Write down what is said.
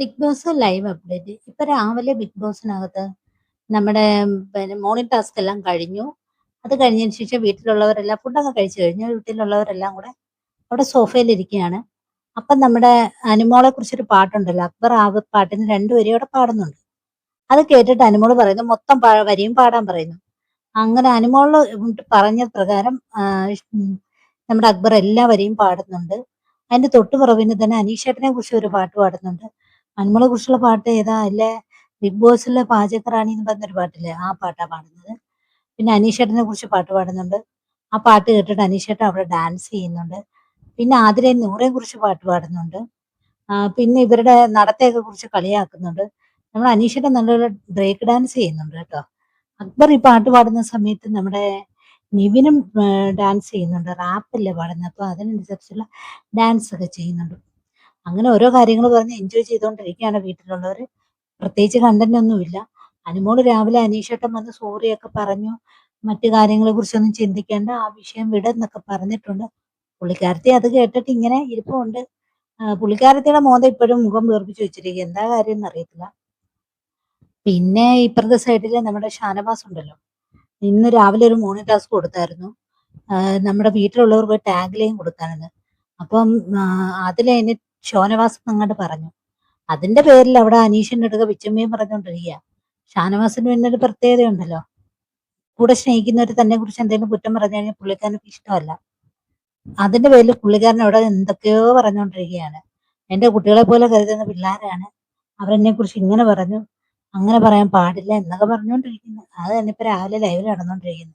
Big boss live update. ഇപ്പൊ രാവിലെ big ബോസിനകത്ത് നമ്മുടെ മോർണിംഗ് ടാസ്ക് എല്ലാം കഴിഞ്ഞു. അത് കഴിഞ്ഞതിന് ശേഷം വീട്ടിലുള്ളവരെല്ലാം ഫുഡൊക്കെ കഴിച്ചു കഴിഞ്ഞു. വീട്ടിലുള്ളവരെല്ലാം കൂടെ അവിടെ സോഫയിൽ ഇരിക്കുകയാണ്. അപ്പം നമ്മുടെ അനുമോളെ കുറിച്ചൊരു പാട്ടുണ്ടല്ലോ, അക്ബർ ആ പാട്ടിന് രണ്ടുപേരും അവിടെ പാടുന്നുണ്ട്. അത് കേട്ടിട്ട് അനുമോള് പറയുന്നു മൊത്തം വരിയും പാടാൻ പറയുന്നു. അങ്ങനെ അനുമോള് പറഞ്ഞ പ്രകാരം നമ്മുടെ അക്ബർ എല്ലാ വരിയും പാടുന്നുണ്ട്. അതിന്റെ തൊട്ടു പുറകിന് തന്നെ അനീഷേട്ടനെ കുറിച്ച് ഒരു പാട്ട് പാടുന്നുണ്ട്. അനുമോളെ കുറിച്ചുള്ള പാട്ട് ഏതാ? അല്ലെ ബിഗ് ബോസിലെ പാചകറാണി എന്ന് പറഞ്ഞൊരു പാട്ടില്ലേ, ആ പാട്ടാ പാടുന്നത്. പിന്നെ അനീഷേട്ടനെ കുറിച്ച് പാട്ട് പാടുന്നുണ്ട്. ആ പാട്ട് കേട്ടിട്ട് അനീഷേട്ടൻ അവിടെ ഡാൻസ് ചെയ്യുന്നുണ്ട്. പിന്നെ ആതിരയും നൂറയെ കുറിച്ച് പാട്ട് പാടുന്നുണ്ട്. പിന്നെ ഇവരുടെ നടത്തയൊക്കെ കുറിച്ച് കളിയാക്കുന്നുണ്ട്. നമ്മൾ അനീഷേട്ടൻ നല്ലൊരു ബ്രേക്ക് ഡാൻസ് ചെയ്യുന്നുണ്ട് കേട്ടോ. അക്ബർ ഈ പാട്ട് പാടുന്ന സമയത്ത് നമ്മുടെ നിവിനും ഡാൻസ് ചെയ്യുന്നുണ്ട്. റാപ്പല്ലേ പാടുന്നത്, അപ്പൊ അതിനനുസരിച്ചുള്ള ഡാൻസ് ഒക്കെ ചെയ്യുന്നുണ്ട്. അങ്ങനെ ഓരോ കാര്യങ്ങൾ പറഞ്ഞ് എൻജോയ് ചെയ്തുകൊണ്ടിരിക്കുകയാണ് വീട്ടിലുള്ളവർ. പ്രത്യേകിച്ച് കണ്ടന്റ് ഒന്നുമില്ല. അനുമോള് രാവിലെ അനീഷേട്ടൻ വന്ന് സോറിയൊക്കെ പറഞ്ഞു. മറ്റു കാര്യങ്ങളെ കുറിച്ചൊന്നും ചിന്തിക്കേണ്ട, ആ വിഷയം വിടെന്നൊക്കെ പറഞ്ഞിട്ടുണ്ട്. പുള്ളിക്കാരത്തി അത് കേട്ടിട്ട് ഇങ്ങനെ ഇരിപ്പുണ്ട്. പുള്ളിക്കാരത്തിയുടെ മോന്ത ഇപ്പോഴും മുഖം വീർപ്പിച്ച് വെച്ചിരിക്കുക, എന്താ കാര്യം എന്നറിയത്തില്ല. പിന്നെ ഇപ്പുറത്തെ സൈഡില് നമ്മുടെ ഷാനവാസ് ഉണ്ടല്ലോ, ഇന്ന് രാവിലെ ഒരു മോർണിംഗ് ടാസ്ക് കൊടുത്തായിരുന്നു. നമ്മുടെ വീട്ടിലുള്ളവർക്ക് ടാഗ് ലൈൻ കൊടുക്കാനെന്ന്. അപ്പം അതിലതിന് ഷോനവാസ് അങ്ങോട്ട് പറഞ്ഞു. അതിന്റെ പേരിൽ അവിടെ അനീഷിന്റെ അടുക്ക വിച്ചമ്മയും പറഞ്ഞുകൊണ്ടിരിക്കുക. ഷാനവാസിന് പിന്നെ ഒരു പ്രത്യേകതയുണ്ടല്ലോ, കൂടെ സ്നേഹിക്കുന്നവർ തന്നെ കുറിച്ച് എന്തെങ്കിലും കുറ്റം പറഞ്ഞു കഴിഞ്ഞാൽ പുള്ളിക്കാരന് ഇഷ്ടമല്ല. അതിന്റെ പേരിൽ പുള്ളിക്കാരൻ അവിടെ എന്തൊക്കെയോ പറഞ്ഞുകൊണ്ടിരിക്കുകയാണ്. എന്റെ കുട്ടികളെ പോലെ കരുതുന്ന പിള്ളേരാണ്, അവരെന്നെ കുറിച്ച് ഇങ്ങനെ പറഞ്ഞു, അങ്ങനെ പറയാൻ പാടില്ല എന്നൊക്കെ പറഞ്ഞുകൊണ്ടിരിക്കുന്നു. അത് തന്നെ ഇപ്പൊ രാവിലെ ലൈവിൽ നടന്നുകൊണ്ടിരിക്കുന്നു.